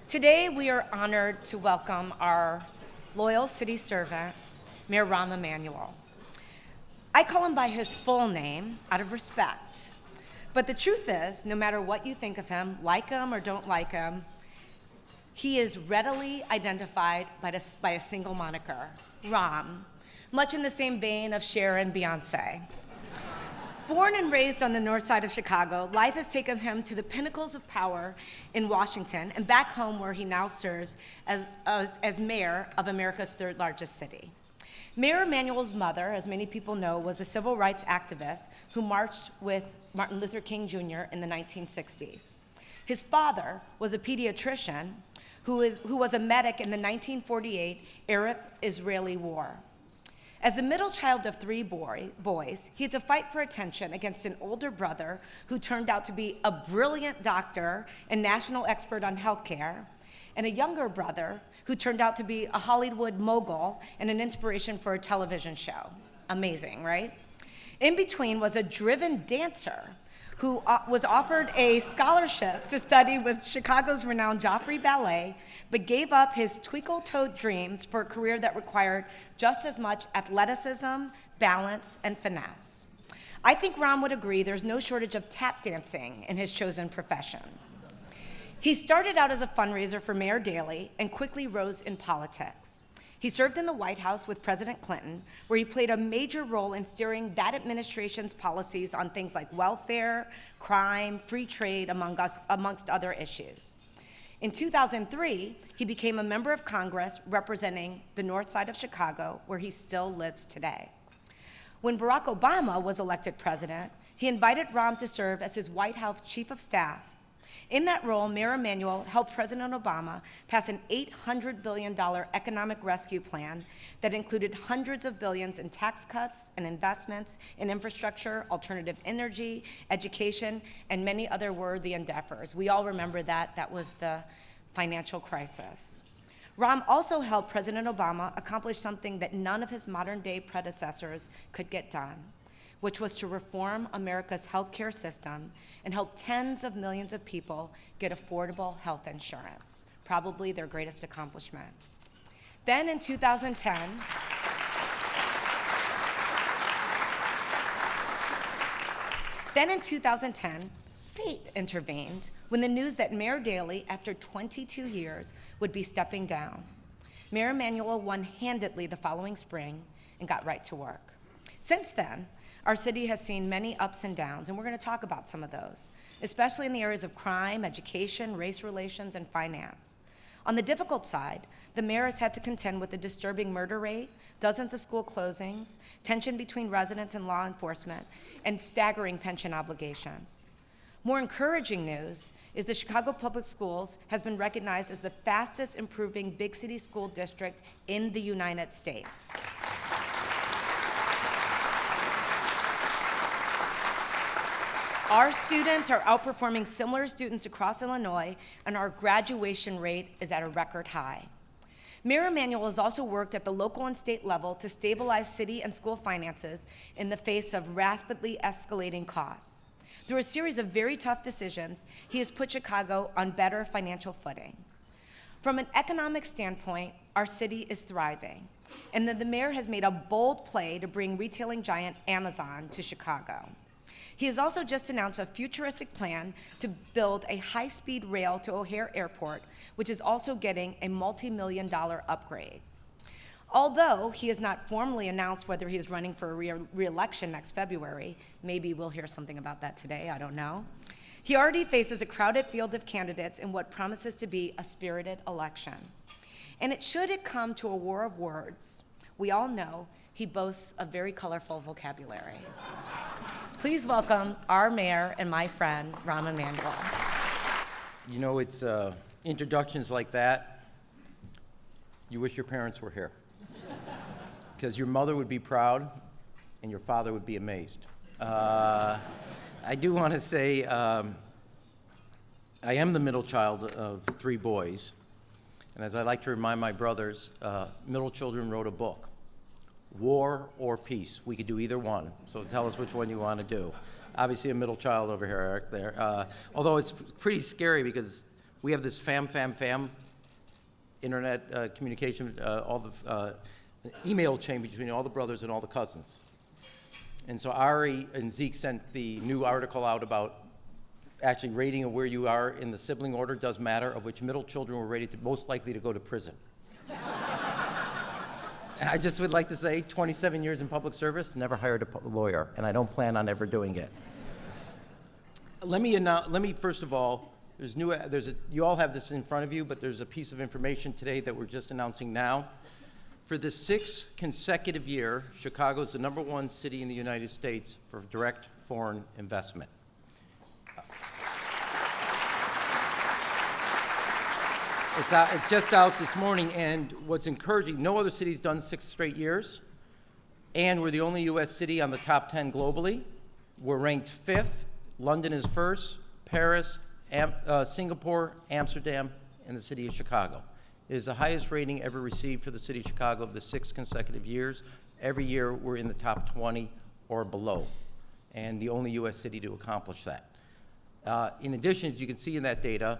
Today, we are honored to welcome our loyal city servant, Mayor Rahm Emanuel. I call him by his full name out of respect. But the truth is, no matter what you think of him, like him or don't like him, he is readily identified by a single moniker, Rahm, much in the same vein of Cher and Beyonce. Born and raised on the north side of Chicago, life has taken him to the pinnacles of power in Washington and back home where he now serves as mayor of America's third largest city. Mayor Emmanuel's mother, as many people know, was a civil rights activist who marched with Martin Luther King Jr. in the 1960s. His father was a pediatrician who was a medic in the 1948 Arab-Israeli War. As the middle child of three boys, he had to fight for attention against an older brother who turned out to be a brilliant doctor and national expert on healthcare, and a younger brother who turned out to be a Hollywood mogul and an inspiration for a television show. Amazing, right? In between was a driven dancer who was offered a scholarship to study with Chicago's renowned Joffrey Ballet, but gave up his twinkle-toed dreams for a career that required just as much athleticism, balance, and finesse. I think Rahm would agree there's no shortage of tap dancing in his chosen profession. He started out as a fundraiser for Mayor Daley and quickly rose in politics. He served in the White House with President Clinton, where he played a major role in steering that administration's policies on things like welfare, crime, free trade, amongst other issues. In 2003, he became a member of Congress representing the north side of Chicago, where he still lives today. When Barack Obama was elected president, he invited Rahm to serve as his White House chief of staff. In that role, Mayor Emmanuel helped President Obama pass an $800 billion economic rescue plan that included hundreds of billions in tax cuts and investments in infrastructure, alternative energy, education, and many other worthy endeavors. We all remember that. That was the financial crisis. Rahm also helped President Obama accomplish something that none of his modern-day predecessors could get done, which was to reform America's healthcare system and help tens of millions of people get affordable health insurance, probably their greatest accomplishment. Then in 2010, fate intervened when the news that Mayor Daley, after 22 years, would be stepping down. Mayor Emmanuel won handedly the following spring and got right to work. Since then, our city has seen many ups and downs, and we're going to talk about some of those, especially in the areas of crime, education, race relations, and finance. On the difficult side, the mayor has had to contend with a disturbing murder rate, dozens of school closings, tension between residents and law enforcement, and staggering pension obligations. More encouraging news is the Chicago Public Schools has been recognized as the fastest improving big city school district in the United States. Our students are outperforming similar students across Illinois, and our graduation rate is at a record high. Mayor Emmanuel has also worked at the local and state level to stabilize city and school finances in the face of rapidly escalating costs. Through a series of very tough decisions, he has put Chicago on better financial footing. From an economic standpoint, our city is thriving, and the mayor has made a bold play to bring retailing giant Amazon to Chicago. He has also just announced a futuristic plan to build a high-speed rail to O'Hare Airport, which is also getting a multi-million-dollar upgrade. Although he has not formally announced whether he is running for a re-election next February, maybe we'll hear something about that today, I don't know, he already faces a crowded field of candidates in what promises to be a spirited election. And should it come to a war of words, we all know he boasts a very colorful vocabulary. Please welcome our mayor and my friend, Rahm Emanuel. You know, it's introductions like that, you wish your parents were here. Because your mother would be proud and your father would be amazed. I do want to say I am the middle child of three boys. And as I like to remind my brothers, middle children wrote a book. War or peace. We could do either one. So tell us which one you want to do. Obviously a middle child over here, Eric, there. Although it's pretty scary because we have this fam internet communication, all the email chain between all the brothers and all the cousins. And so Ari and Zeke sent the new article out about actually rating of where you are in the sibling order does matter, of which middle children were rated most likely to go to prison. And I just would like to say, 27 years in public service, never hired a lawyer, and I don't plan on ever doing it. Let me first of all, you all have this in front of you, but there's a piece of information today that we're just announcing now. For the 6th consecutive year, Chicago is the #1 city in the United States for direct foreign investment. It's just out this morning, and what's encouraging, no other city's done 6 straight years, and we're the only U.S. city on the top 10 globally. We're ranked 5th. London is 1st, Paris, Singapore, Amsterdam, and the city of Chicago. It is the highest rating ever received for the city of Chicago of the 6 consecutive years. Every year, we're in the top 20 or below, and the only U.S. city to accomplish that. In addition, as you can see in that data,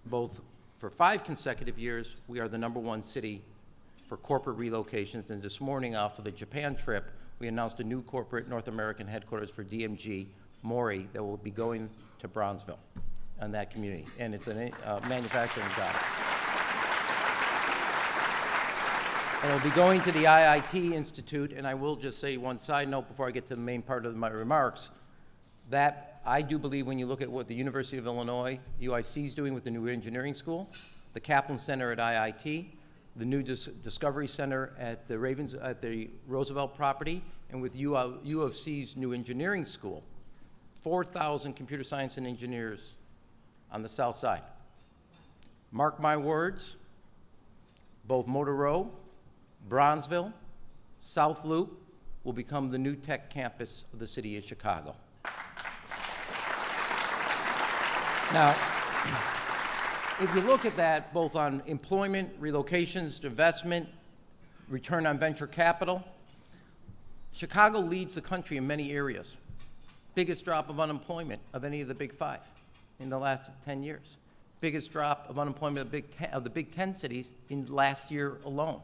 both for 5 consecutive years, we are the #1 city for corporate relocations, and this morning, off of the Japan trip, we announced a new corporate North American headquarters for DMG, Mori, that will be going to Bronzeville and that community, and it's a manufacturing job. And it'll be going to the IIT Institute, and I will just say one side note before I get to the main part of my remarks, that I do believe when you look at what the University of Illinois, UIC, is doing with the new engineering school, the Kaplan Center at IIT, the new Discovery Center at the Roosevelt property, and with U of C's new engineering school, 4,000 computer science and engineers on the south side. Mark my words, both Motor Row, Bronzeville, South Loop will become the new tech campus of the city of Chicago. Now, if you look at that both on employment, relocations, investment, return on venture capital, Chicago leads the country in many areas. Biggest drop of unemployment of any of the Big Five in the last 10 years. Biggest drop of unemployment of the Big Ten cities in last year alone.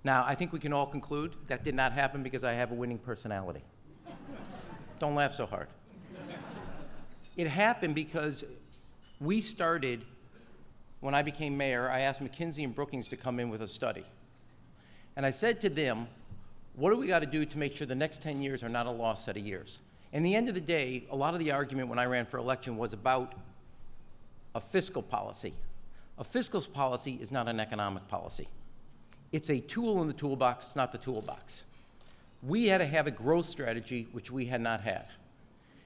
Now, I think we can all conclude that did not happen because I have a winning personality. Don't laugh so hard. It happened because we started, when I became mayor, I asked McKinsey and Brookings to come in with a study. And I said to them, what do we got to do to make sure the next 10 years are not a lost set of years? In the end of the day, a lot of the argument when I ran for election was about a fiscal policy. A fiscal policy is not an economic policy. It's a tool in the toolbox, it's not the toolbox. We had to have a growth strategy, which we had not had.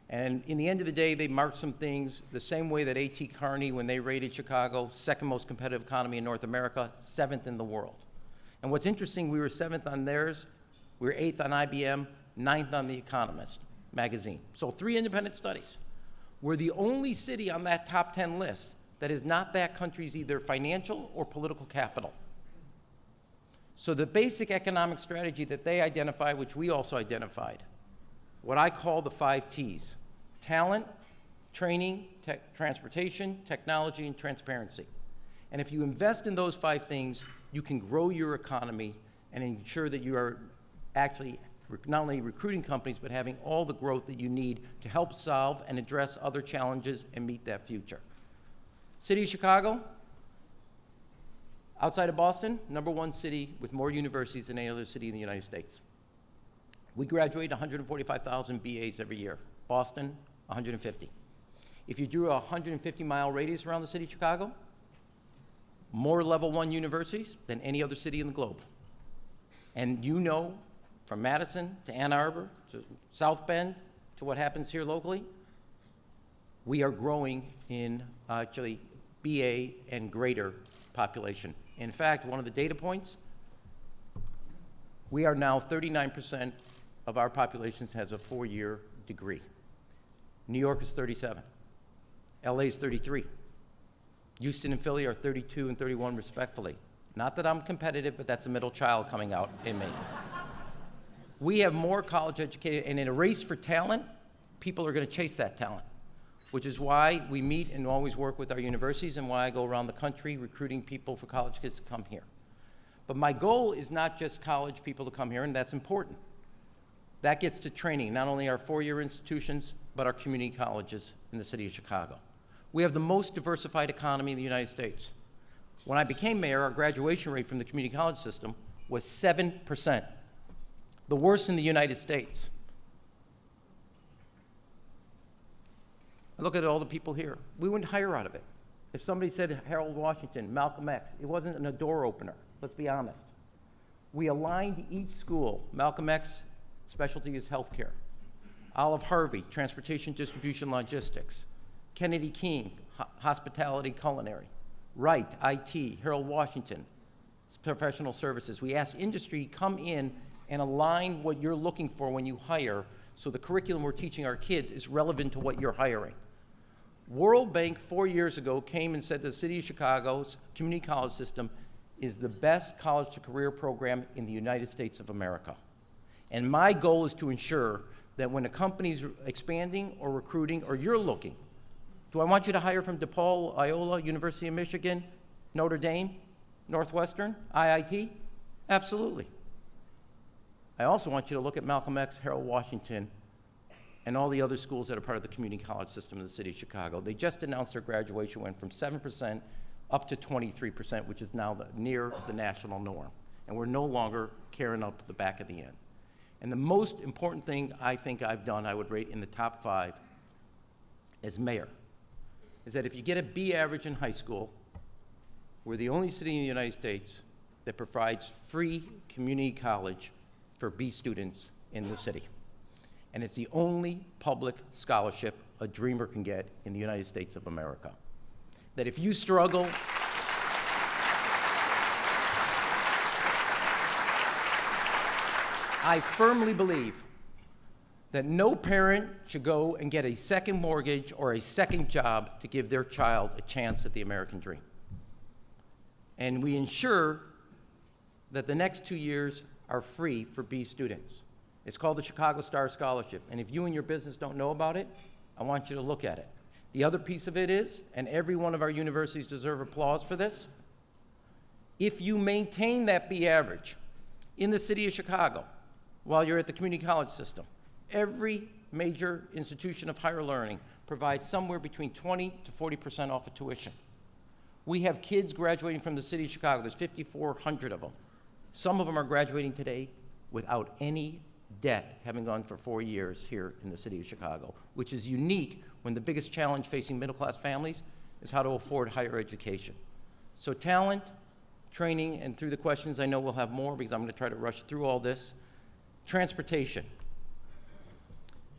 And in the end of the day, they marked some things the same way that A.T. Kearney, when they rated Chicago, 2nd most competitive economy in North America, 7th in the world. And what's interesting, we were 7th on theirs, we were 8th on IBM, 9th on The Economist magazine. So 3 independent studies. We're the only city on that top 10 list that is not that country's either financial or political capital. So the basic economic strategy that they identified, which we also identified, what I call the 5 T's: talent, training, transportation, technology, and transparency. And if you invest in those 5 things, you can grow your economy and ensure that you are actually not only recruiting companies, but having all the growth that you need to help solve and address other challenges and meet that future. City of Chicago, outside of Boston, #1 city with more universities than any other city in the United States. We graduate 145,000 BAs every year. Boston, 150. If you drew a 150-mile radius around the city of Chicago, more level 1 universities than any other city in the globe. And you know, from Madison to Ann Arbor to South Bend to what happens here locally, we are growing in actually BA and greater population. In fact, one of the data points, we are now 39% of our population has a 4-year degree. New York is 37. LA is 33. Houston and Philly are 32 and 31 respectively. Not that I'm competitive, but that's a middle child coming out in me. We have more college educated, and in a race for talent, people are going to chase that talent. which is why we meet and always work with our universities and why I go around the country recruiting people for college kids to come here. But my goal is not just college people to come here, and that's important. That gets to training, not only our four-year institutions, but our community colleges in the city of Chicago. We have the most diversified economy in the United States. When I became mayor, our graduation rate from the community college system was 7%, the worst in the United States. I look at all the people here. We wouldn't hire out of it. If somebody said Harold Washington, Malcolm X, it wasn't a door opener, let's be honest. We aligned each school. Malcolm X, specialty is healthcare. Olive Harvey, transportation, distribution, logistics. Kennedy King, hospitality, culinary. Wright, IT. Harold Washington, professional services. We asked industry to come in and align what you're looking for when you hire so the curriculum we're teaching our kids is relevant to what you're hiring. World Bank 4 years ago came and said the city of Chicago's community college system is the best college to career program in the United States of America. And my goal is to ensure that when a company's expanding or recruiting or you're looking, do I want you to hire from DePaul, Iowa, University of Michigan, Notre Dame, Northwestern, IIT? Absolutely. I also want you to look at Malcolm X, Harold Washington, and all the other schools that are part of the community college system in the city of Chicago. They just announced their graduation went from 7% up to 23%, which is now near the national norm. And we're no longer carrying up the back of the end. And the most important thing I think I've done, I would rate in the top 5 as mayor, is that if you get a B average in high school, we're the only city in the United States that provides free community college for B students in the city. And it's the only public scholarship a dreamer can get in the United States of America. That if you struggle, I firmly believe that no parent should go and get a second mortgage or a second job to give their child a chance at the American dream. And we ensure that the next 2 years are free for B students. It's called the Chicago Star Scholarship, and if you and your business don't know about it, I want you to look at it. The other piece of it is, and every one of our universities deserve applause for this, if you maintain that B average in the city of Chicago while you're at the community college system, every major institution of higher learning provides somewhere between 20 to 40% off of tuition. We have kids graduating from the city of Chicago. There's 5,400 of them. Some of them are graduating today without any debt, having gone for 4 years here in the city of Chicago, which is unique when the biggest challenge facing middle-class families is how to afford higher education. So talent, training, and through the questions, I know we'll have more because I'm going to try to rush through all this. Transportation.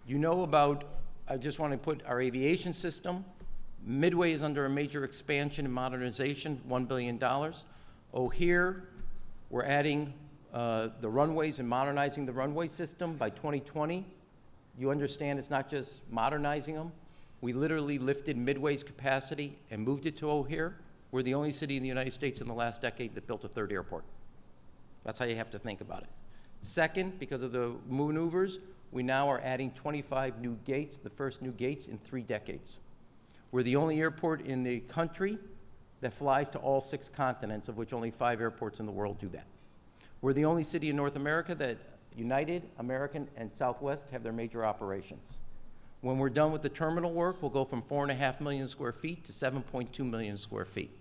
You know about, I just want to put our aviation system. Midway is under a major expansion and modernization, $1 billion. O'Hare, we're adding the runways and modernizing the runway system by 2020. You understand it's not just modernizing them. We literally lifted Midway's capacity and moved it to O'Hare. We're the only city in the United States in the last decade that built a third airport. That's how you have to think about it. Second, because of the maneuvers, we now are adding 25 new gates, the first new gates in 3 decades. We're the only airport in the country that flies to all 6 continents, of which only 5 airports in the world do that. We're the only city in North America that United, American, and Southwest have their major operations. When we're done with the terminal work, we'll go from 4.5 million square feet to 7.2 million square feet.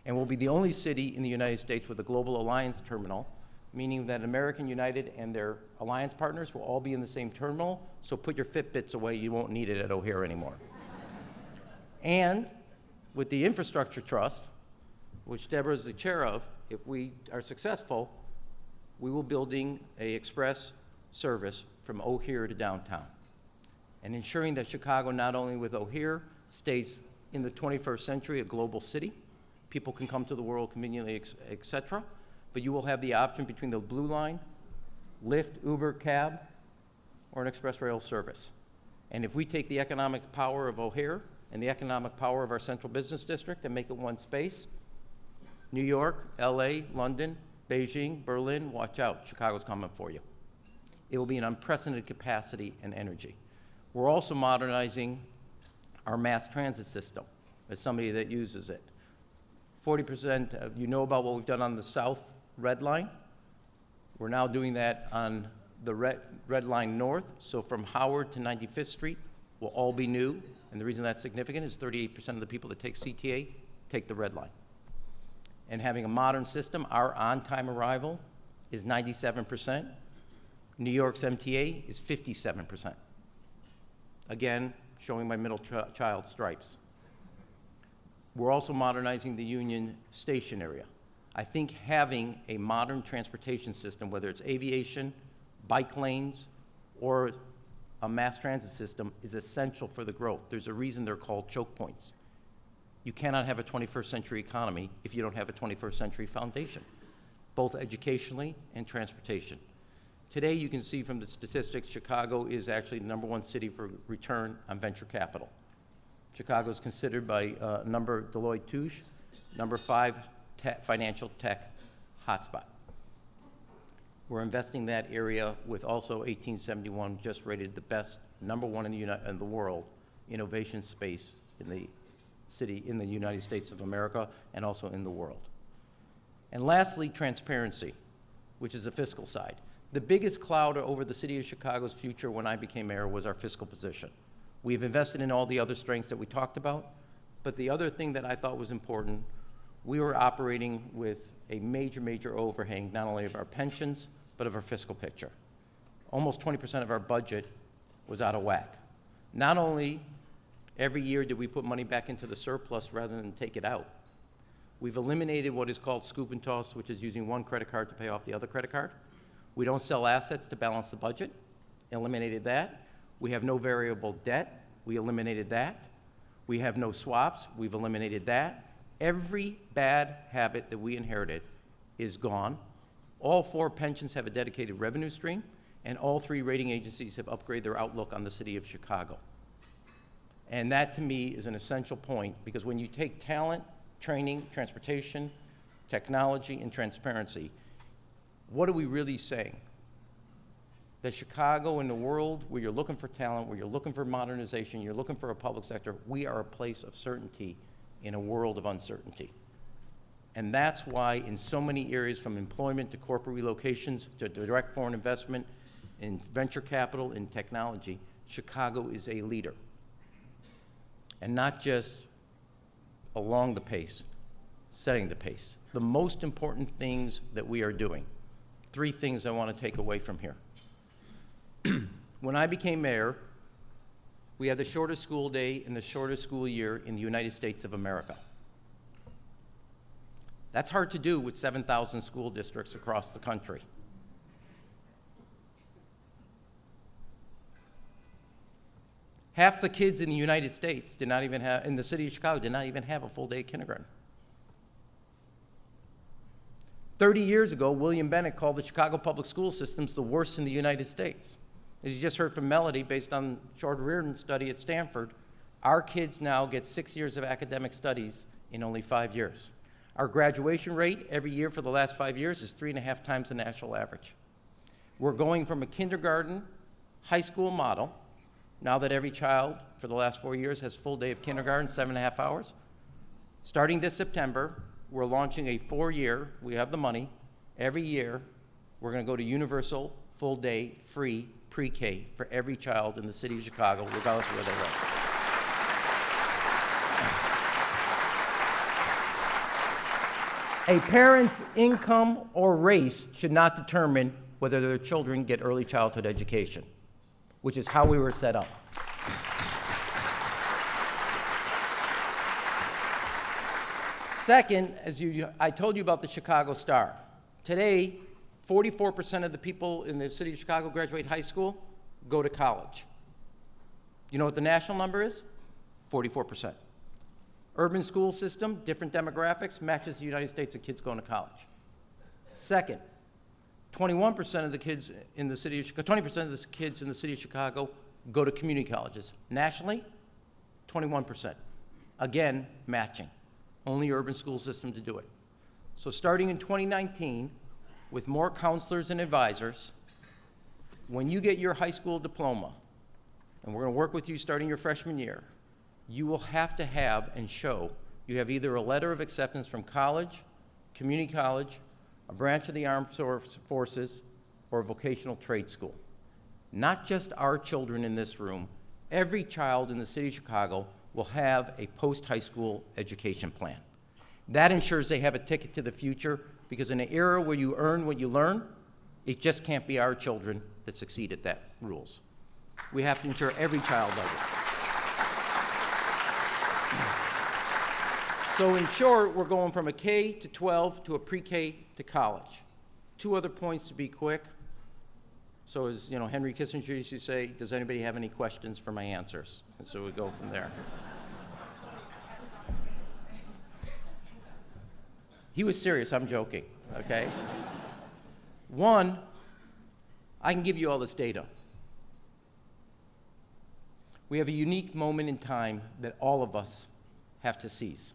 And we'll be the only city in the United States with a global alliance terminal, meaning that American, United, and their alliance partners will all be in the same terminal, so put your Fitbits away, you won't need it at O'Hare anymore. And with the Infrastructure Trust, which Deborah is the chair of, if we are successful, we will be building an express service from O'Hare to downtown, and ensuring that Chicago, not only with O'Hare, stays in the 21st century a global city. People can come to the world conveniently, et cetera, but you will have the option between the Blue Line, Lyft, Uber, cab, or an express rail service. And if we take the economic power of O'Hare and the economic power of our central business district and make it one space, New York, LA, London, Beijing, Berlin, watch out, Chicago's coming for you. It will be an unprecedented capacity and energy. We're also modernizing our mass transit system, as somebody that uses it. 40%, you know about what we've done on the South Red Line? We're now doing that on the Red Line North, so from Howard to 95th Street will all be new, and the reason that's significant is 38% of the people that take CTA take the Red Line. And having a modern system, our on-time arrival is 97%. New York's MTA is 57%. Again, showing my middle child stripes. We're also modernizing the Union Station area. I think having a modern transportation system, whether it's aviation, bike lanes, or a mass transit system, is essential for the growth. There's a reason they're called choke points. You cannot have a 21st century economy if you don't have a 21st century foundation, both educationally and transportation. Today, you can see from the statistics, Chicago is actually the #1 city for return on venture capital. Chicago is considered by Deloitte Touche, #5 financial tech hotspot. We're investing that area with also 1871 just rated the best #1 in the world innovation space in the city, in the United States of America, and also in the world. And lastly, transparency, which is the fiscal side. The biggest cloud over the city of Chicago's future when I became mayor was our fiscal position. We've invested in all the other strengths that we talked about, but the other thing that I thought was important, we were operating with a major overhang, not only of our pensions, but of our fiscal picture. Almost 20% of our budget was out of whack. Not only every year did we put money back into the surplus rather than take it out, we've eliminated what is called scoop and toss, which is using one credit card to pay off the other credit card. We don't sell assets to balance the budget, eliminated that. We have no variable debt, we eliminated that. We have no swaps, we've eliminated that. Every bad habit that we inherited is gone. All 4 pensions have a dedicated revenue stream, and all 3 rating agencies have upgraded their outlook on the city of Chicago. And that, to me, is an essential point, because when you take talent, training, transportation, technology, and transparency, what are we really saying? That Chicago, in the world where you're looking for talent, where you're looking for modernization, you're looking for a public sector, we are a place of certainty in a world of uncertainty. And that's why in so many areas, from employment to corporate relocations to direct foreign investment in venture capital and technology, Chicago is a leader. And not just along the pace, setting the pace. The most important things that we are doing. 3 things I want to take away from here. When I became mayor, we had the shortest school day and the shortest school year in the United States of America. That's hard to do with 7,000 school districts across the country. Half the kids in the United States did not even have, in the city of Chicago, did not even have a full day of kindergarten. 30 years ago, William Bennett called the Chicago public school systems the worst in the United States. As you just heard from Mellody, based on George Reardon's study at Stanford, our kids now get 6 years of academic studies in only 5 years. Our graduation rate every year for the last 5 years is 3.5 times the national average. We're going from a kindergarten, high school model, now that every child for the last 4 years has full day of kindergarten, 7.5 hours. Starting this September, we're launching a 4-year, we have the money, every year we're going to go to universal, full day, free pre-K for every child in the city of Chicago, regardless of where they live. A parent's income or race should not determine whether their children get early childhood education, which is how we were set up. Second, I told you about the Chicago Star. Today, 44% of the people in the city of Chicago graduate high school, go to college. You know what the national number is? 44%. Urban school system, different demographics, matches the United States of kids going to college. Second, 21% of the kids in the city of Chicago, 20% of the kids in the city of Chicago go to community colleges. Nationally, 21%. Again, matching. Only urban school system to do it. So starting in 2019, with more counselors and advisors, when you get your high school diploma, and we're going to work with you starting your freshman year, you will have to have and show you have either a letter of acceptance from college, community college, a branch of the armed forces, or a vocational trade school. Not just our children in this room, every child in the city of Chicago will have a post-high school education plan. That ensures they have a ticket to the future, because in an era where you earn what you learn, it just can't be our children that succeed at that rules. We have to ensure every child does it. So in short, we're going from a K to 12 to a pre-K to college. 2 other points to be quick. So as Henry Kissinger used to say, does anybody have any questions for my answers? And so we go from there. He was serious, I'm joking, okay? 1, I can give you all this data. We have a unique moment in time that all of us have to seize.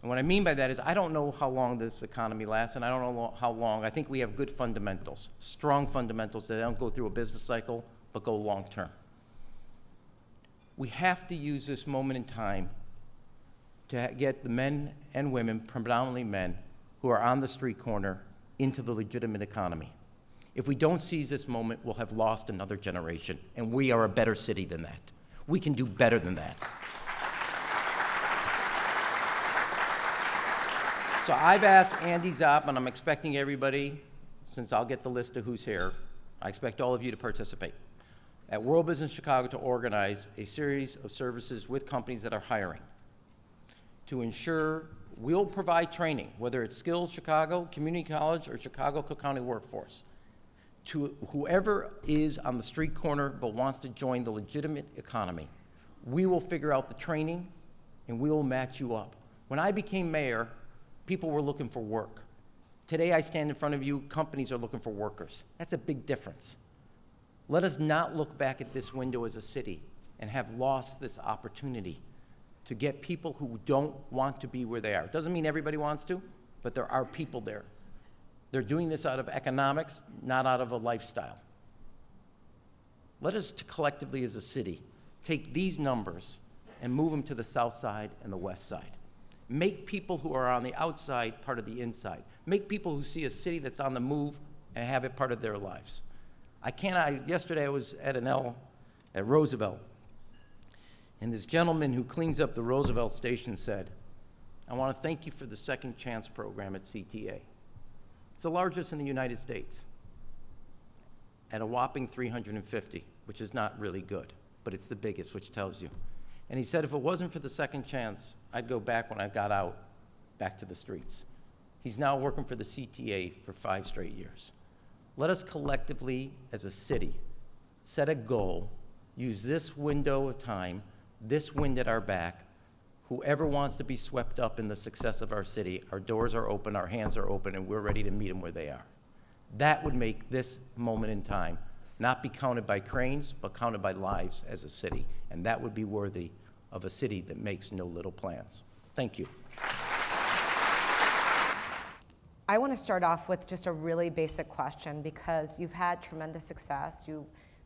And what I mean by that is I don't know how long this economy lasts, and I don't know how long. I think we have good fundamentals, strong fundamentals that don't go through a business cycle, but go long term. We have to use this moment in time to get the men and women, predominantly men, who are on the street corner into the legitimate economy. If we don't seize this moment, we'll have lost another generation, and we are a better city than that. We can do better than that. So I've asked Andy Zopp, and I'm expecting everybody, since I'll get the list of who's here, I expect all of you to participate, at World Business Chicago to organize a series of services with companies that are hiring to ensure we'll provide training, whether it's Skills Chicago, Community College, or Chicago Cook County Workforce, to whoever is on the street corner but wants to join the legitimate economy. We will figure out the training, and we will match you up. When I became mayor, people were looking for work. Today I stand in front of you, companies are looking for workers. That's a big difference. Let us not look back at this window as a city and have lost this opportunity to get people who don't want to be where they are. It doesn't mean everybody wants to, but there are people there. They're doing this out of economics, not out of a lifestyle. Let us collectively as a city take these numbers and move them to the south side and the west side. Make people who are on the outside part of the inside. Make people who see a city that's on the move and have it part of their lives. Yesterday I was at an L at Roosevelt, and this gentleman who cleans up the Roosevelt station said, I want to thank you for the Second Chance program at CTA. It's the largest in the United States at a whopping 350, which is not really good, but it's the biggest, which tells you. And he said, if it wasn't for the Second Chance, I'd go back when I got out, back to the streets. He's now working for the CTA for 5 straight years. Let us collectively, as a city, set a goal, use this window of time, this wind at our back. Whoever wants to be swept up in the success of our city, our doors are open, our hands are open, and we're ready to meet them where they are. That would make this moment in time not be counted by cranes, but counted by lives as a city. And that would be worthy of a city that makes no little plans. Thank you. I want to start off with just a really basic question, because you've had tremendous success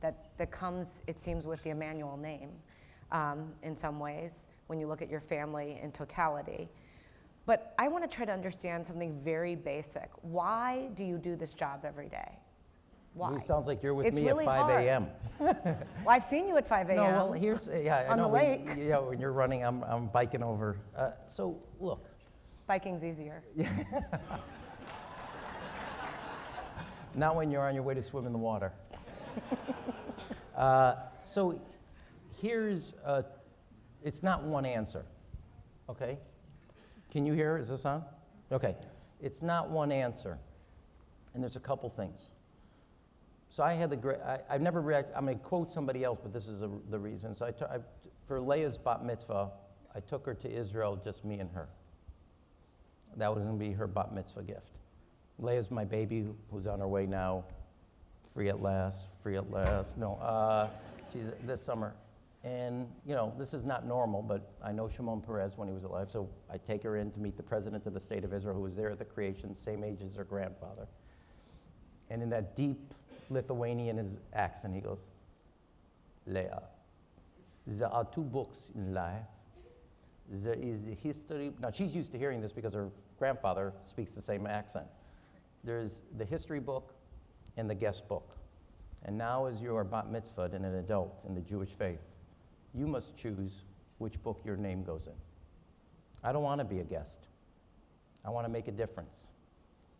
that comes, it seems, with the Emmanuel name in some ways when you look at your family in totality. But I want to try to understand something very basic. Why do you do this job every day? Why? It sounds like you're with It's me really at 5 a.m. Well, I've seen you at 5 a.m. No, well, here's, yeah, I on know. the lake. Yeah, when you're running, I'm biking over. So, look. Biking's easier. Not when you're on your way to swim in the water. So here's, it's not one answer, okay? Can you hear? Is this on? Okay. It's not one answer, and there's a couple things. So I had I've never I'm going to quote somebody else, but this is the reason. So for Leia's bat mitzvah, I took her to Israel, just me and her. That was going to be her bat mitzvah gift. Leia's my baby, who's on her way now, free at last. No, she's this summer. And, this is not normal, but I know Shimon Peres when he was alive, so I take her in to meet the president of the state of Israel, who was there at the creation, same age as her grandfather. And in that deep Lithuanian accent, he goes, Leah. There are two books in life. There is the history. Now, she's used to hearing this because her grandfather speaks the same accent. There's the history book and the guest book. And now, as you are bat mitzvahed and an adult in the Jewish faith, you must choose which book your name goes in. I don't want to be a guest. I want to make a difference.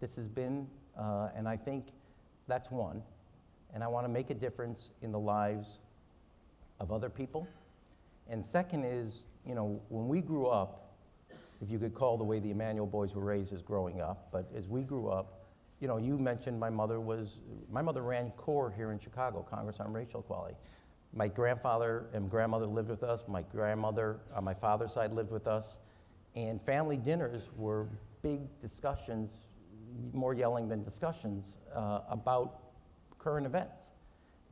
This has been, and I think that's one, and I want to make a difference in the lives of other people. And second is, you know, when we grew up, if you could call the way the Emmanuel boys were raised as growing up, but as we grew up, you know, you mentioned my mother ran CORE here in Chicago, Congress on Racial Equality. My grandfather and grandmother lived with us. My grandmother on my father's side lived with us. And family dinners were big discussions, more yelling than discussions, about current events.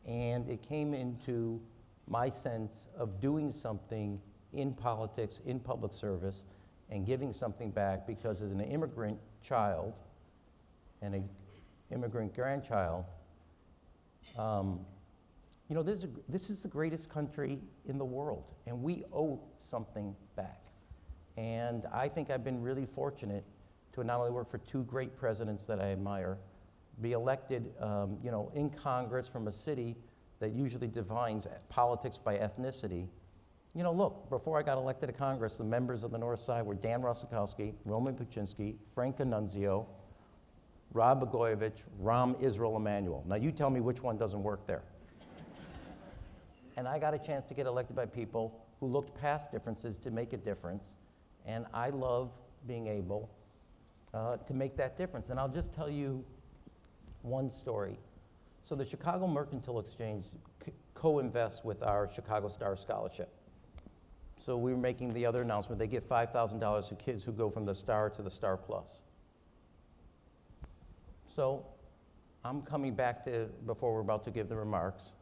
And it came into my sense of doing something in politics, in public service, and giving something back, because as an immigrant child and an immigrant grandchild, you know, this is the greatest country in the world, and we owe something back. And I think I've been really fortunate to not only work for two great presidents that I admire, be elected, you know, in Congress from a city that usually defines politics by ethnicity. You know, look, before I got elected to Congress, the members of the North Side were Dan Rosikowski, Roman Kuczynski, Frank Annunzio, Rob Blagojevich, Rahm Emanuel. Now you tell me which one doesn't work there. And I got a chance to get elected by people who looked past differences to make a difference. And I love being able to make that difference. And I'll just tell you one story. So the Chicago Mercantile Exchange co-invests with our Chicago Star Scholarship. So we were making the other announcement. They give $5,000 to kids who go from the Star to the Star Plus. So I'm coming back to, before we're about to give the remarks,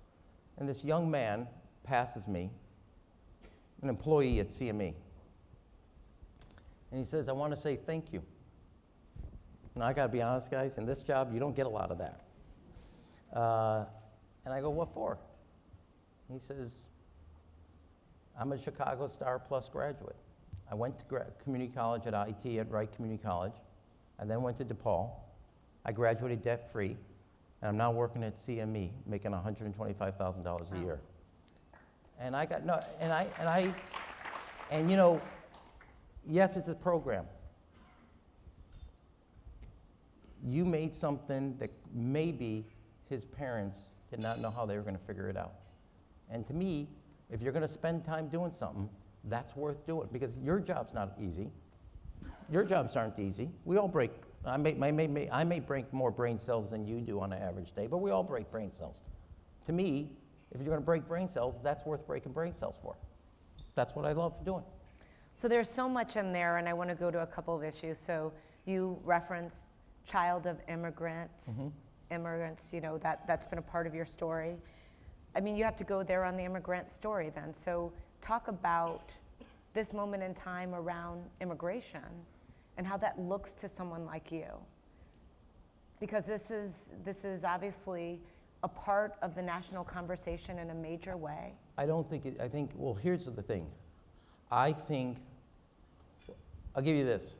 and this young man passes me, an employee at CME. And he says, I want to say thank you. Now, I got to be honest, guys, in this job, you don't get a lot of that. And I go, what for? He says, I'm a Chicago Star Plus graduate. I went to community college at IT at Wright Community College. I then went to DePaul. I graduated debt-free, and I'm now working at CME, making $125,000 a year. And I got, no, and you know, yes, it's a program. You made something that maybe his parents did not know how they were going to figure it out. And to me, if you're going to spend time doing something, that's worth doing, because your job's not easy. Your jobs aren't easy. We all break. I may break more brain cells than you do on an average day, but we all break brain cells. To me, if you're going to break brain cells, that's worth breaking brain cells for. That's what I love doing. So there's so much in there, and I want to go to a couple of issues. So you referenced child of immigrants, immigrants, you know, that's been a part of your story. I mean, you have to go there on the immigrant story then. So talk about this moment in time around immigration and how that looks to someone like you. Because this is obviously a part of the national conversation in a major way. I don't think it, I think, well, here's the thing. I think, I'll give you this.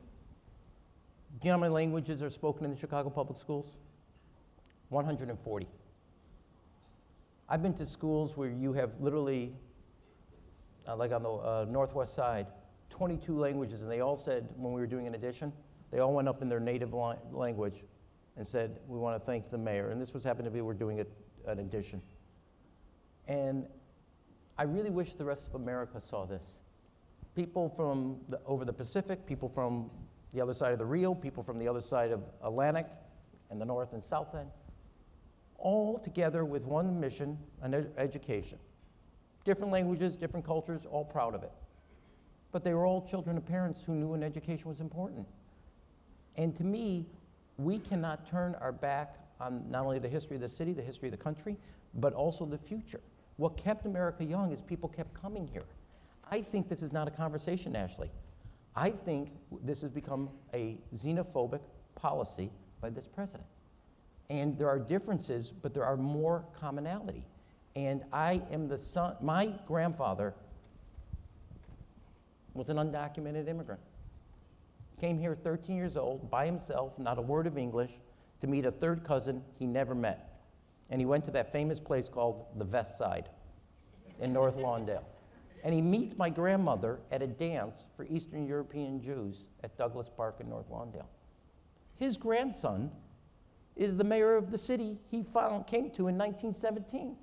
Do you know how many languages are spoken in the Chicago public schools? 140. I've been to schools where you have literally, like on the northwest side, 22 languages, and they all said, when we were doing an addition, they all went up in their native language and said, we want to thank the mayor. And this was happened to be, we're doing an addition. And I really wish the rest of America saw this. People from over the Pacific, people from the other side of the Rio, people from the other side of Atlantic and the north and south end, all together with one mission, an education. Different languages, different cultures, all proud of it. But they were all children of parents who knew an education was important. And to me, we cannot turn our back on not only the history of the city, the history of the country, but also the future. What kept America young is people kept coming here. I think this is not a conversation, Ashley. I think this has become a xenophobic policy by this president. And there are differences, but there are more commonality. And I am the son, my grandfather was an undocumented immigrant. Came here 13 years old, by himself, not a word of English, to meet a third cousin he never met. And he went to that famous place called the West Side in North Lawndale. And he meets my grandmother at a dance for Eastern European Jews at Douglas Park in North Lawndale. His grandson is the mayor of the city he came to in 1917.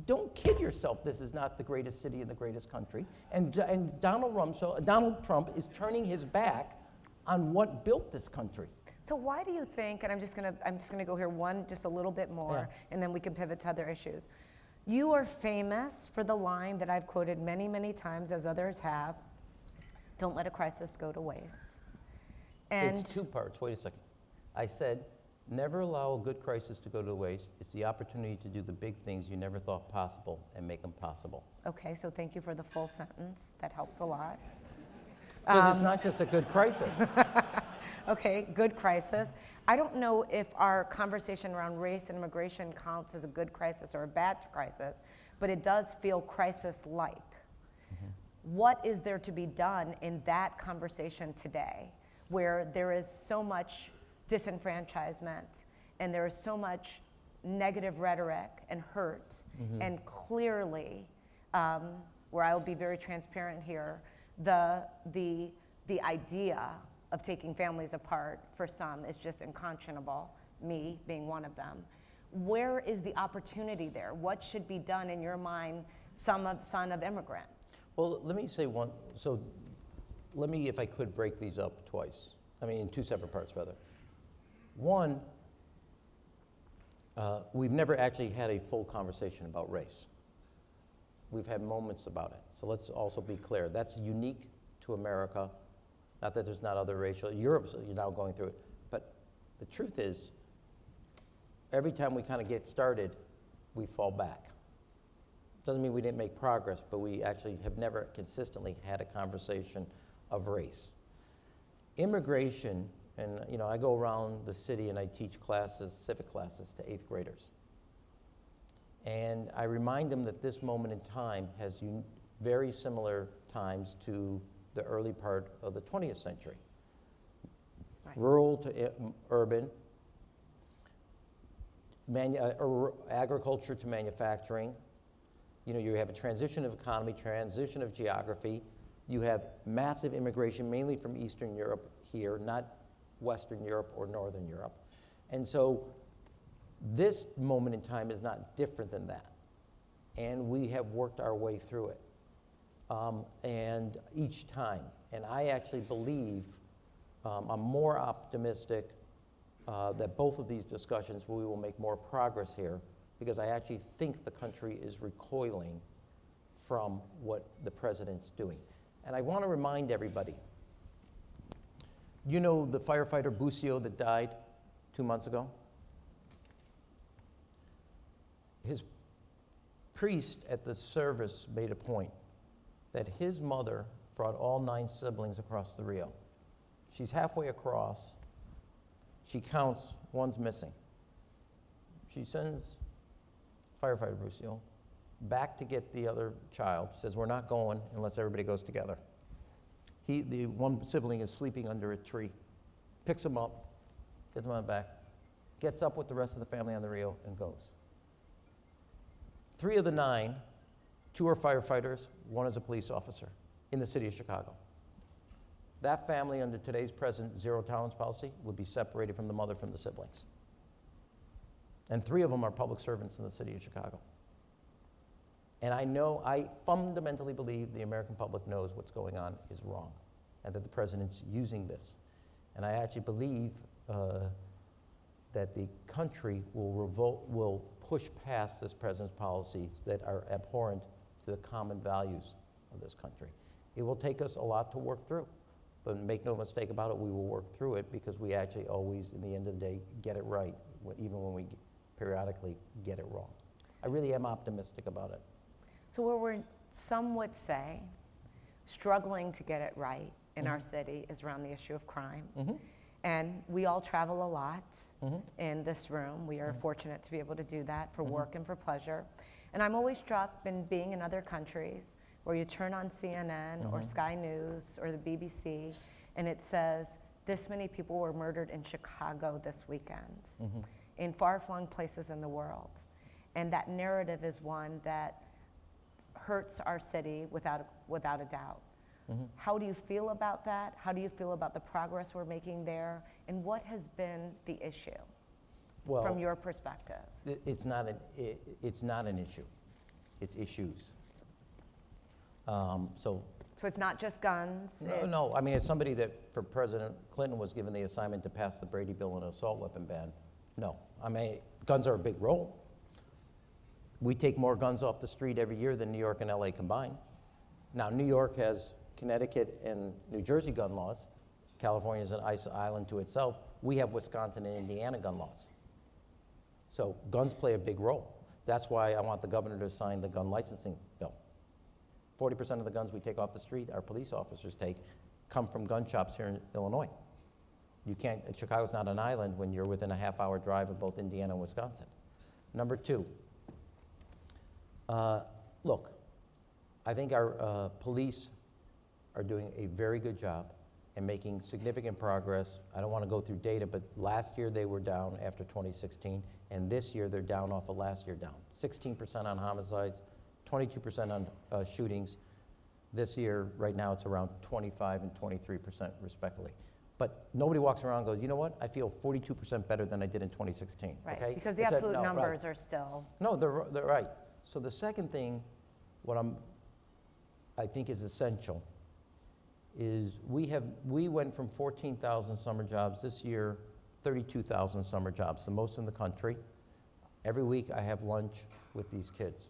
Don't kid yourself, this is not the greatest city in the greatest country. And Donald Trump is turning his back on what built this country. So why do you think, and I'm just gonna go here just a little bit more, and then we can pivot to other issues. You are famous for the line that I've quoted many, many times, as others have, don't let a crisis go to waste. And It's two parts, wait a second. I said, never allow a good crisis to go to waste. It's the opportunity to do the big things you never thought possible and make them possible. okay, so thank you for the full sentence. That helps a lot. Because it's not just a good crisis. Okay, good crisis. I don't know if our conversation around race and immigration counts as a good crisis or a bad crisis, but it does feel crisis-like. Mm-hmm. What is there to be done in that conversation today, where there is so much disenfranchisement and there is so much negative rhetoric and hurt, and clearly, where I will be very transparent here, the idea of taking families apart for some is just unconscionable, me being one of them. Where is the opportunity there? What should be done in your mind, son of immigrants? Well, let me say one, so let me, if I could, break these up twice. I mean, in two separate parts, rather. One, we've never actually had a full conversation about race. We've had moments about it. So let's also be clear. That's unique to America. Not that there's not other racial, Europe, you're now going through it. But the truth is, every time we kind of get started, we fall back. Doesn't mean we didn't make progress, but we actually have never consistently had a conversation of race. Immigration, and you know, I go around the city and I teach classes, civic classes, to 8th graders. And I remind them that this moment in time has very similar times to the early part of the 20th century. Right. Rural to urban, agriculture to manufacturing. You know, you have a transition of economy, transition of geography. You have massive immigration, mainly from Eastern Europe here, not Western Europe or Northern Europe. And so this moment in time is not different than that. And we have worked our way through it. And each time. And I actually believe, I'm more optimistic that both of these discussions, we will make more progress here, because I actually think the country is recoiling from what the president's doing. And I want to remind everybody, you know the firefighter Busio that died 2 months ago? His priest at the service made a point that his mother brought all 9 siblings across the Rio. She's halfway across. She counts, one's missing. She sends firefighter Busio back to get the other child. Says, we're not going unless everybody goes together. The one sibling is sleeping under a tree. Picks him up, gets him on the back, gets up with the rest of the family on the Rio and goes. 3 of the 9, 2 are firefighters, 1 is a police officer in the city of Chicago. That family, under today's president zero tolerance policy, would be separated from the mother from the siblings. And 3 of them are public servants in the city of Chicago. And I fundamentally believe the American public knows what's going on is wrong, and that the president's using this. And I actually believe that the country will push past this president's policies that are abhorrent to the common values of this country. It will take us a lot to work through, but make no mistake about it, we will work through it, because we actually always, in the end of the day, get it right, even when we periodically get it wrong. I really am optimistic about it. So where we're, some would say, struggling to get it right in our city is around the issue of crime. And we all travel a lot in this room. We are fortunate to be able to do that for work and for pleasure. And I'm always struck in being in other countries where you turn on CNN or Sky News or the BBC, and it says, this many people were murdered in Chicago this weekend, in far-flung places in the world. And that narrative is one that hurts our city without a doubt. How do you feel about that? How do you feel about the progress we're making there? And what has been the issue from your perspective? It's not an issue. It's issues. So it's not just guns? No, I mean, as somebody that, for President Clinton, was given the assignment to pass the Brady Bill and an assault weapon ban, no. I mean, guns are a big role. We take more guns off the street every year than New York and LA combined. Now, New York has Connecticut and New Jersey gun laws. California is an island to itself. We have Wisconsin and Indiana gun laws. So guns play a big role. That's why I want the governor to sign the gun licensing bill. 40% of the guns we take off the street, our police officers take, come from gun shops here in Illinois. You can't, Chicago's not an island when you're within a half-hour drive of both Indiana and Wisconsin. Number two, look, I think our police are doing a very good job and making significant progress. I don't want to go through data, but last year they were down after 2016, and this year they're down off of last year down. 16% on homicides, 22% on shootings. This year, right now, it's around 25 and 23% respectively. But nobody walks around and goes, you know what, I feel 42% better than I did in 2016. Right, okay? because the absolute numbers are still... No, they're right. So the second thing, what I think is essential, is we went from 14,000 summer jobs this year, 32,000 summer jobs, the most in the country. Every week I have lunch with these kids.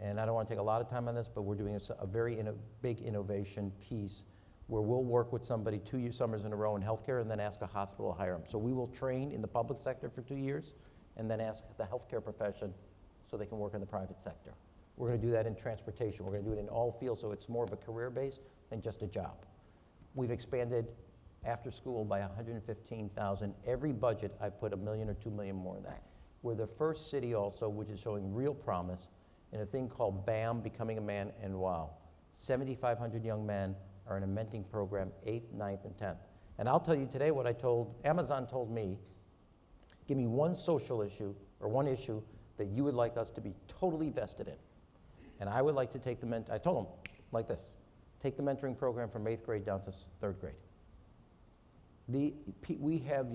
And I don't want to take a lot of time on this, but we're doing a very big innovation piece where we'll work with somebody 2 summers in a row in healthcare and then ask a hospital to hire them. So we will train in the public sector for 2 years and then ask the healthcare profession so they can work in the private sector. We're going to do that in transportation. We're going to do it in all fields, so it's more of a career base than just a job. We've expanded after school by 115,000. Every budget, I put $1 million or $2 million more in that. We're the first city also, which is showing real promise in a thing called BAM, Becoming a Man, and WOW. 7,500 young men are in a mentoring program, 8th, 9th, and 10th. And I'll tell you today what Amazon told me, give me one social issue or one issue that you would like us to be totally vested in. And I would like to take I told them like this, take the mentoring program from 8th grade down to 3rd grade. We have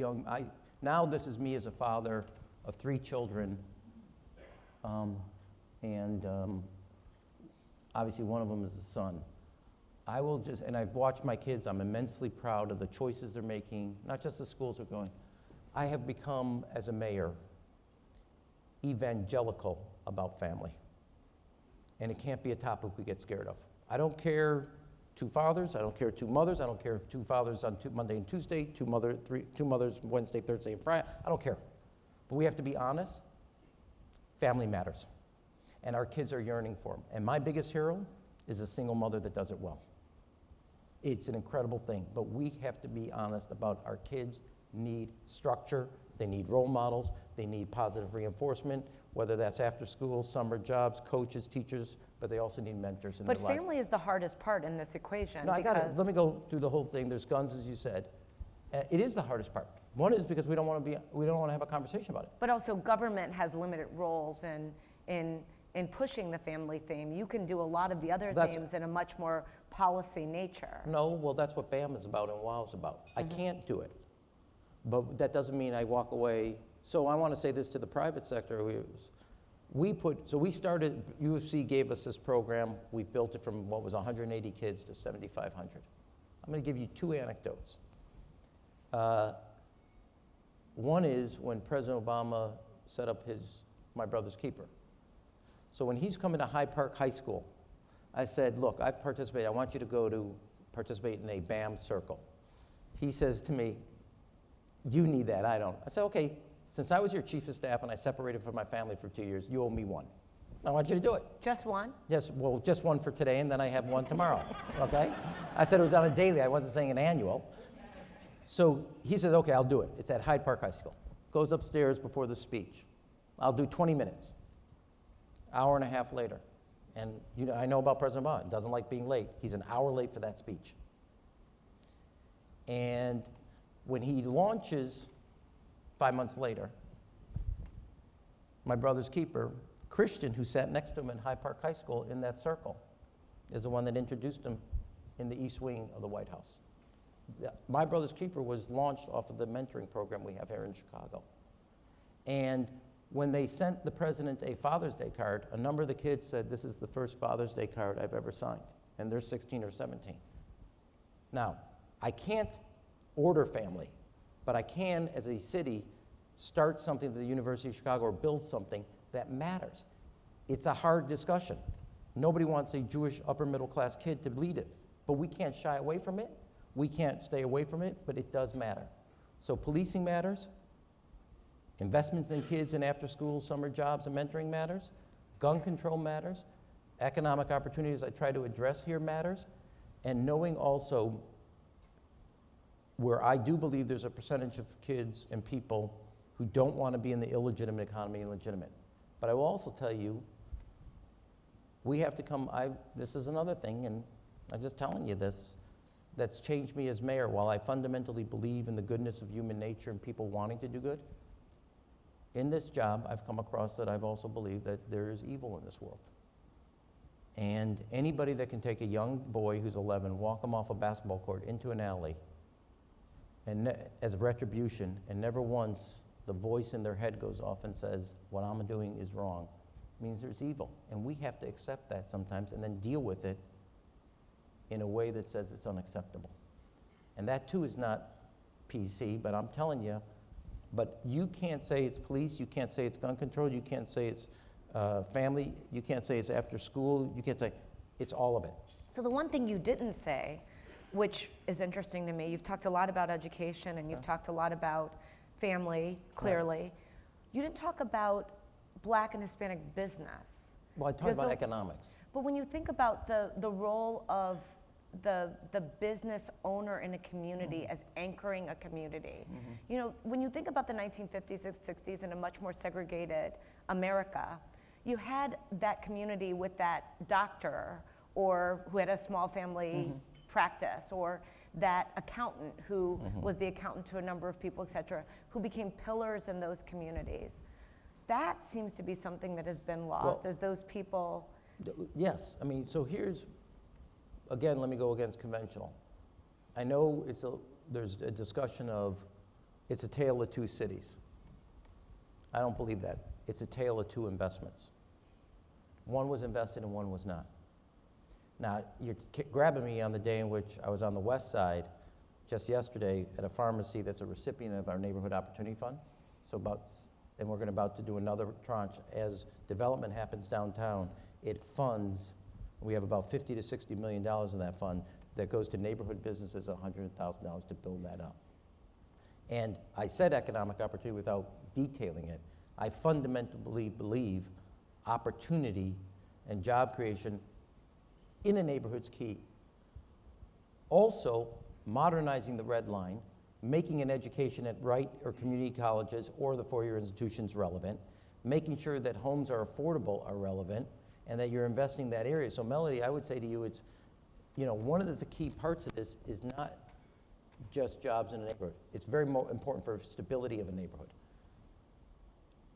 now this is me as a father of 3 children, obviously one of them is a son. And I've watched my kids, I'm immensely proud of the choices they're making, not just the schools they're going. I have become, as a mayor, evangelical about family. And it can't be a topic we get scared of. I don't care 2 fathers, I don't care 2 mothers, I don't care if 2 fathers on Monday and Tuesday, 2 mothers Wednesday, Thursday, and Friday, I don't care. But we have to be honest, family matters. And our kids are yearning for them. And my biggest hero is a single mother that does it well. It's an incredible thing, but we have to be honest about our kids need structure, they need role models, they need positive reinforcement, whether that's after school, summer jobs, coaches, teachers, but they also need mentors in their life. But family is the hardest part in this equation. No, let me go through the whole thing. There's guns, as you said. It is the hardest part. One is because we don't want to have a conversation about it. But also government has limited roles in pushing the family theme. You can do a lot of the other themes in a much more policy nature. No, well, that's what BAM is about and WOW is about. I can't do it. But that doesn't mean I walk away. So I want to say this to the private sector. We started, UFC gave us this program. We've built it from what was 180 kids to 7,500. I'm going to give you 2 anecdotes. One is when President Obama set up My Brother's Keeper. So when he's coming to Hyde Park High School, I said, look, I've participated. I want you to participate in a BAM circle. He says to me, you need that, I don't. I said, okay, since I was your chief of staff and I separated from my family for 2 years, you owe me 1. I want you to do it. Just 1? Yes, well, just 1 for today, and then I have 1 tomorrow, okay? I said it was on a daily, I wasn't saying an annual. So he says, okay, I'll do it. It's at Hyde Park High School. Goes upstairs before the speech. I'll do 20 minutes. hour and a half later. And you know, I know about President Obama, doesn't like being late. He's an hour late for that speech. And when he launches 5 months later, my brother's keeper, Christian, who sat next to him in Hyde Park High School in that circle, is the one that introduced him in the East Wing of the White House. My brother's keeper was launched off of the mentoring program we have here in Chicago. And when they sent the president a Father's Day card, a number of the kids said, this is the first Father's Day card I've ever signed. And they're 16 or 17. Now, I can't order family, but I can, as a city, start something at the University of Chicago or build something that matters. It's a hard discussion. Nobody wants a Jewish upper middle class kid to lead it, but we can't shy away from it. We can't stay away from it, but it does matter. So policing matters. Investments in kids and after school summer jobs and mentoring matters. Gun control matters. Economic opportunities I try to address here matters. And knowing also where I do believe there's a percentage of kids and people who don't want to be in the illegitimate economy and legitimate. But I will also tell you, we have to come, this is another thing, and I'm just telling you this, that's changed me as mayor. While I fundamentally believe in the goodness of human nature and people wanting to do good, in this job, I've come across that I've also believed that there is evil in this world. And anybody that can take a young boy who's 11, walk him off a basketball court into an alley, and as a retribution, and never once the voice in their head goes off and says, what I'm doing is wrong, means there's evil. And we have to accept that sometimes and then deal with it in a way that says it's unacceptable. And that too is not PC, but I'm telling you, but you can't say it's police, you can't say it's gun control, you can't say it's family, you can't say it's after school, you can't say, it's all of it. So the one thing you didn't say, which is interesting to me, you've talked a lot about education and you've talked a lot about family, clearly. Right. You didn't talk about Black and Hispanic business. Well, I talked about economics. But when you think about the role of the business owner in a community as anchoring a community, you know, when you think about the 1950s and 60s in a much more segregated America, you had that community with that doctor or who had a small family practice, or that accountant who was the accountant to a number of people, et cetera, who became pillars in those communities. That seems to be something that has been lost as those people. Yes, I mean, so here's, again, let me go against conventional. I know there's a discussion of it's a tale of two cities. I don't believe that. It's a tale of two investments. One was invested and one was not. Now, you're grabbing me on the day in which I was on the west side just yesterday at a pharmacy that's a recipient of our Neighborhood Opportunity Fund. And we're about to do another tranche. As development happens downtown, it funds, we have about $50 to $60 million in that fund that goes to neighborhood businesses, $100,000 to build that up. And I said economic opportunity without detailing it. I fundamentally believe opportunity and job creation in a neighborhood's key. Also, modernizing the red line, making an education at Wright or community colleges or the four-year institutions relevant, making sure that homes are affordable are relevant, and that you're investing in that area. So Mellody, I would say to you, it's, you know, one of the key parts of this is not just jobs in a neighborhood. It's very important for stability of a neighborhood.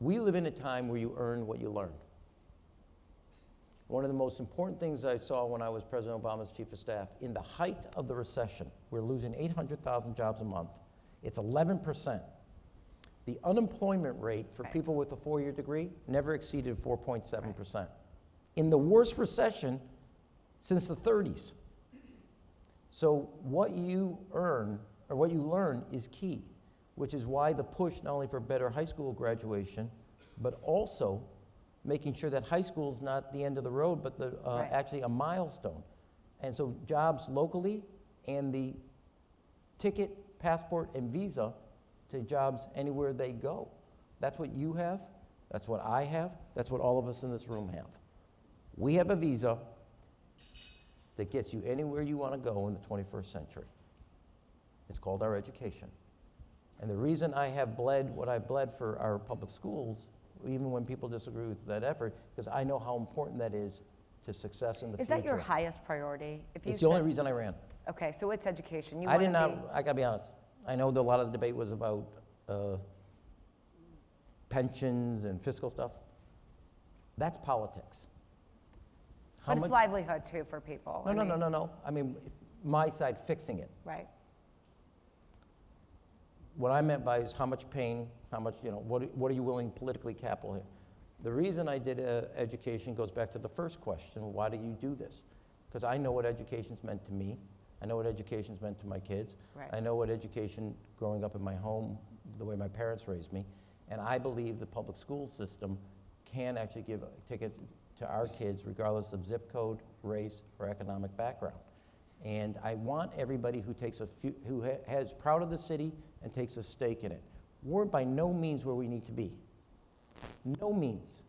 We live in a time where you earn what you learn. One of the most important things I saw when I was President Obama's chief of staff, in the height of the recession, we're losing 800,000 jobs a month. It's 11%. The unemployment rate for people with a four-year degree never exceeded 4.7%. In the worst recession since the 30s. So what you earn, or what you learn, is key, which is why the push not only for better high school graduation, but also making sure that high school is not the end of the road, but actually a milestone. And so jobs locally, and the ticket, passport, and visa to jobs anywhere they go. That's what you have, that's what I have, that's what all of us in this room have. We have a visa that gets you anywhere you want to go in the 21st century. It's called our education. And the reason I have bled what I bled for our public schools even when people disagree with that effort, because I know how important that is to success in the future. Is that your highest priority? If you It's the only reason I ran. Okay, so it's education. You I did wanna not, I gotta be honest, I know that a lot of the debate was about pensions and fiscal stuff. That's politics. But it's livelihood too for people. No. I mean, my side fixing it. Right. What I meant by is how much pain, how much, what are you willing politically capital here? The reason I did education goes back to the first question, why do you do this? Because I know what education's meant to me. I know what education's meant to my kids. Right. I know what education growing up in my home, the way my parents raised me. And I believe the public school system can actually give tickets to our kids regardless of zip code, race, or economic background. And I want everybody who has proud of the city and takes a stake in it. We're by no means where we need to be. No means.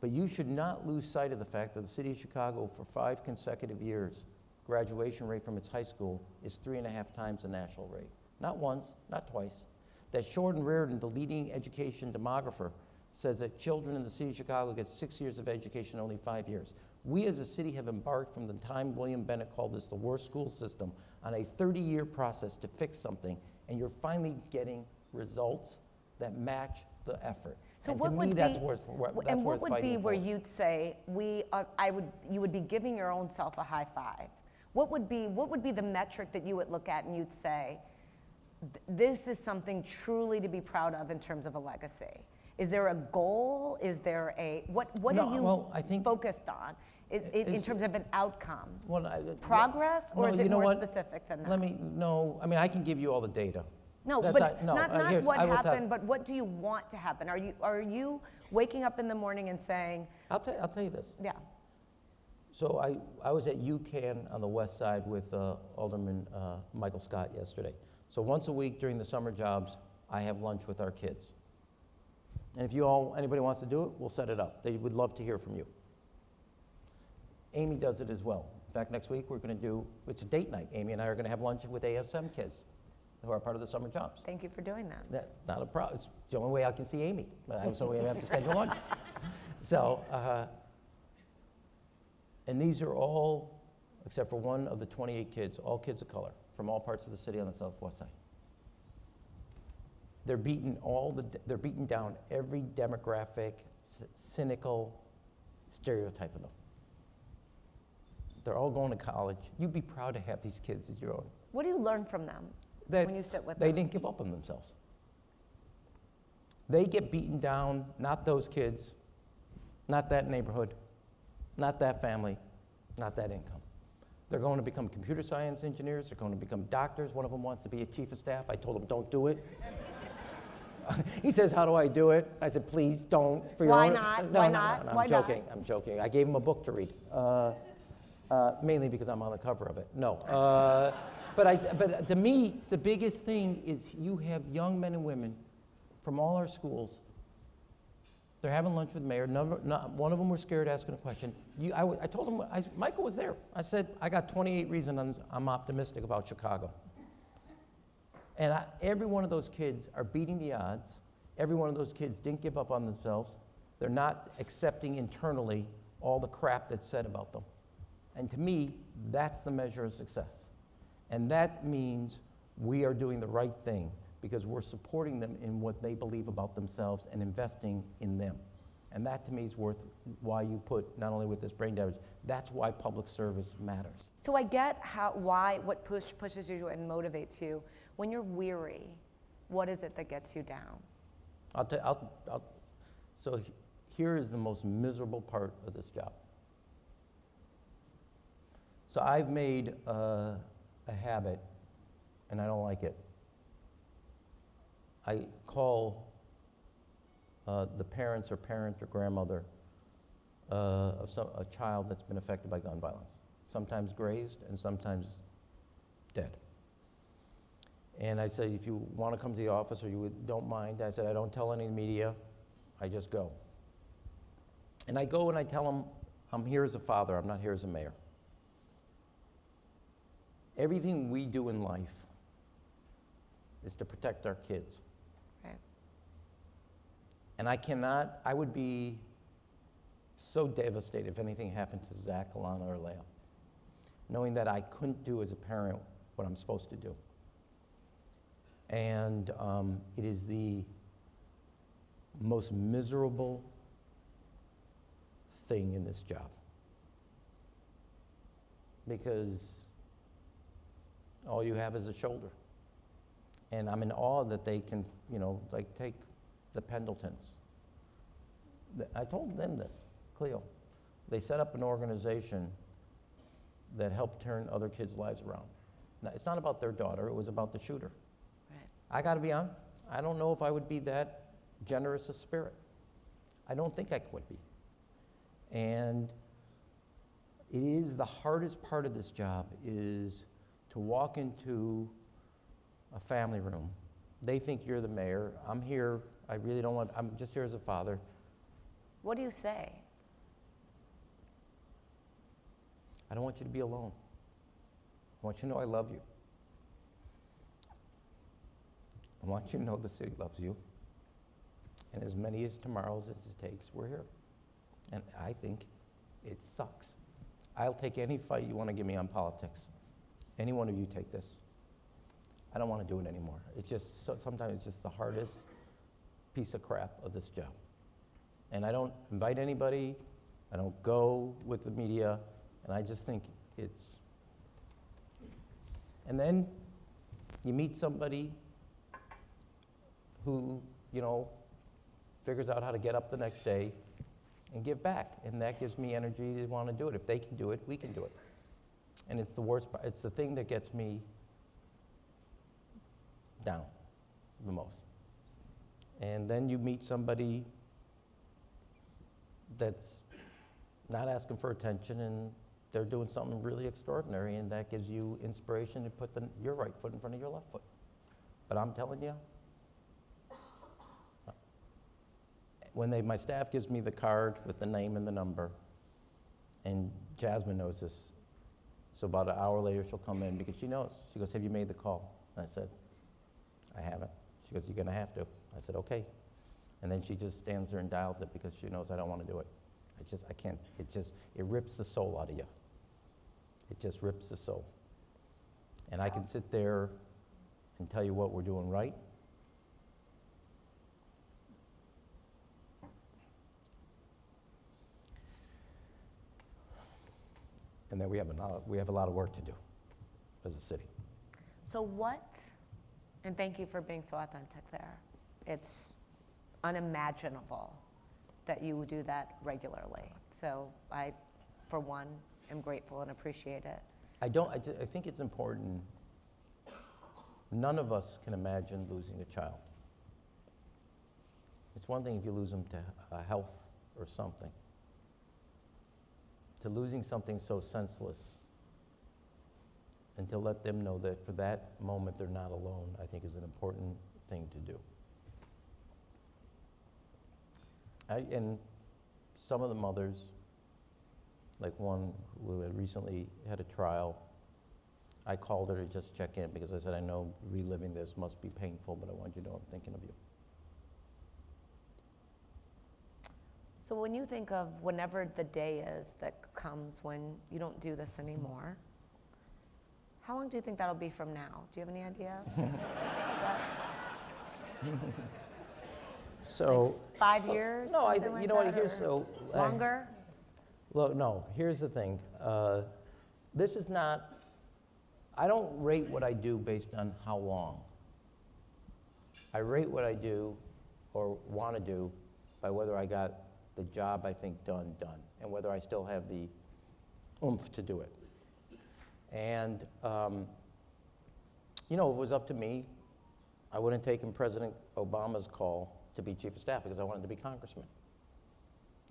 But you should not lose sight of the fact that the city of Chicago, for 5 consecutive years, graduation rate from its high school is 3.5 times the national rate. Not once, not twice. That Shorten Reardon, the leading education demographer, says that children in the city of Chicago get 6 years of education in only 5 years. We as a city have embarked from the time William Bennett called this the worst school system on a 30-year process to fix something, and you're finally getting results that match the effort. So and what to would me, be, that's worth and what would be fighting where for. you'd say you would be giving your own self a high five? What would be the metric that you would look at and you'd say, this is something truly to be proud of in terms of a legacy? Is there a goal? Is there a what are you focused on in terms of an outcome? Progress, or is it more specific than that? I can give you all the data. No, but not what happened, but what do you want to happen? Are you waking up in the morning and saying? I'll tell you this. Yeah. So I was at UCAN on the west side with Alderman Michael Scott yesterday. So once a week during the summer jobs, I have lunch with our kids. And if anybody wants to do it, we'll set it up. They would love to hear from you. Amy does it as well. In fact, next week it's a date night. Amy and I are going to have lunch with ASM kids who are part of the summer jobs. Thank you for doing that. Not a problem. It's the only way I can see Amy. So we have to schedule lunch. So, and these are all, except for one of the 28 kids, all kids of color from all parts of the city on the southwest side. They're beating down every demographic, cynical stereotype of them. They're all going to college. You'd be proud to have these kids as your own. What do you learn from them when you sit with them? They didn't give up on themselves. They get beaten down, not those kids, not that neighborhood, not that family, not that income. They're going to become computer science engineers. They're going to become doctors. One of them wants to be a chief of staff. I told him, don't do it. He says, how do I do it? I said, please don't. Why not? No, I'm joking. I'm joking. I gave him a book to read, mainly because I'm on the cover of it. No. But to me, the biggest thing is you have young men and women from all our schools. They're having lunch with the mayor. Not one of them was scared asking a question. I told him, Michael was there. I said, I got 28 reasons I'm optimistic about Chicago. And every one of those kids are beating the odds. Every one of those kids didn't give up on themselves. They're not accepting internally all the crap that's said about them. And to me, that's the measure of success. And that means we are doing the right thing because we're supporting them in what they believe about themselves and investing in them. And that to me is worth why you put, not only with this brain damage, that's why public service matters. So I get what pushes you and motivates you. When you're weary, what is it that gets you down? So here is the most miserable part of this job. So I've made a habit, and I don't like it. I call the parents or parent or grandmother of a child that's been affected by gun violence, sometimes grazed and sometimes dead. And I say, if you want to come to the office or you don't mind, I said, I don't tell any of the media, I just go. And I go and I tell them, I'm here as a father, I'm not here as a mayor. Everything we do in life is to protect our kids. Right. And I would be so devastated if anything happened to Zach, Alana, or Leia, knowing that I couldn't do as a parent what I'm supposed to do. And it is the most miserable thing in this job. Because all you have is a shoulder. And I'm in awe that they can, like take the Pendletons. I told them this, Cleo. They set up an organization that helped turn other kids' lives around. Now, it's not about their daughter, it was about the shooter. Right. I gotta be honest, I don't know if I would be that generous a spirit. I don't think I would be. And it is the hardest part of this job is to walk into a family room. They think you're the mayor. I'm here, I'm just here as a father. What do you say? I don't want you to be alone. I want you to know I love you. I want you to know the city loves you. And as many as tomorrows as it takes, we're here. And I think it sucks. I'll take any fight you want to give me on politics. Any one of you take this. I don't want to do it anymore. It's just, sometimes it's just the hardest piece of crap of this job. And I don't invite anybody, I don't go with the media, and I just think it's... And then you meet somebody who, figures out how to get up the next day and give back. And that gives me energy to want to do it. If they can do it, we can do it. And it's the worst part. It's the thing that gets me down the most. And then you meet somebody that's not asking for attention and they're doing something really extraordinary, and that gives you inspiration to put your right foot in front of your left foot. But I'm telling you, when my staff gives me the card with the name and the number, and Jasmine knows this, so about an hour later she'll come in because she knows. She goes, "Have you made the call?" And I said, "I haven't." She goes, "You're gonna have to." I said, "Okay." And then she just stands there and dials it because she knows I don't want to do it. I can't, it rips the soul out of you. It just rips the soul. And I can sit there and tell you what we're doing right. And then we have a lot of work to do as a city. So and thank you for being so authentic there. It's unimaginable that you would do that regularly. So I, for one, am grateful and appreciate it. I think it's important. None of us can imagine losing a child. It's one thing if you lose them to health or something. To losing something so senseless, and to let them know that for that moment they're not alone, I think is an important thing to do. And some of the mothers, like one who had recently had a trial, I called her to just check in because I said, I know reliving this must be painful, but I want you to know I'm thinking of you. So when you think of whenever the day is that comes when you don't do this anymore, how long do you think that'll be from now? Do you have any idea? Is that so 5 years? No, Like you know what? that, Here's or longer. Look, no. Here's the thing. This is not. I don't rate what I do based on how long. I rate what I do, or want to do, by whether I got the job I think done, and whether I still have the oomph to do it. And if it was up to me, I wouldn't have taken President Obama's call to be chief of staff because I wanted to be congressman.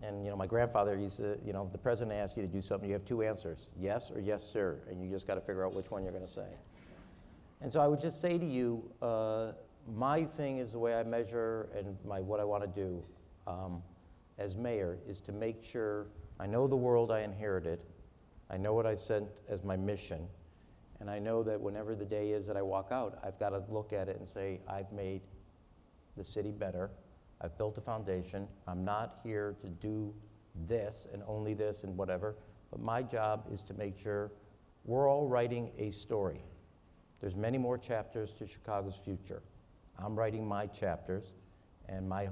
And my grandfather used to, if the president asks you to do something, you have two answers, yes or yes, sir, and you just got to figure out which one you're going to say. And so I would just say to you, my thing is the way I measure and what I want to do as mayor is to make sure I know the world I inherited, I know what I sent as my mission, and I know that whenever the day is that I walk out, I've got to look at it and say, I've made the city better, I've built a foundation. I'm not here to do this and only this and whatever, but my job is to make sure we're all writing a story. There's many more chapters to Chicago's future. I'm writing my chapters, and my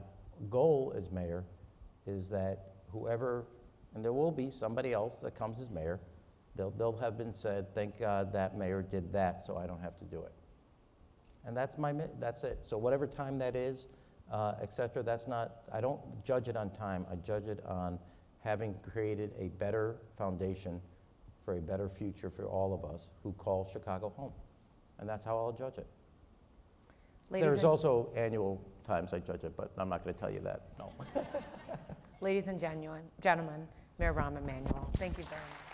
goal as mayor is that whoever, and there will be somebody else that comes as mayor, they'll have been said, thank God that mayor did that so I don't have to do it. And that's it. So whatever time that is, et cetera, that's not, I don't judge it on time, I judge it on having created a better foundation for a better future for all of us who call Chicago home. And that's how I'll judge it. There's also annual times I judge it, but I'm not going to tell you that, no. Ladies and gentlemen, Mayor Rahm Emanuel, thank you very much.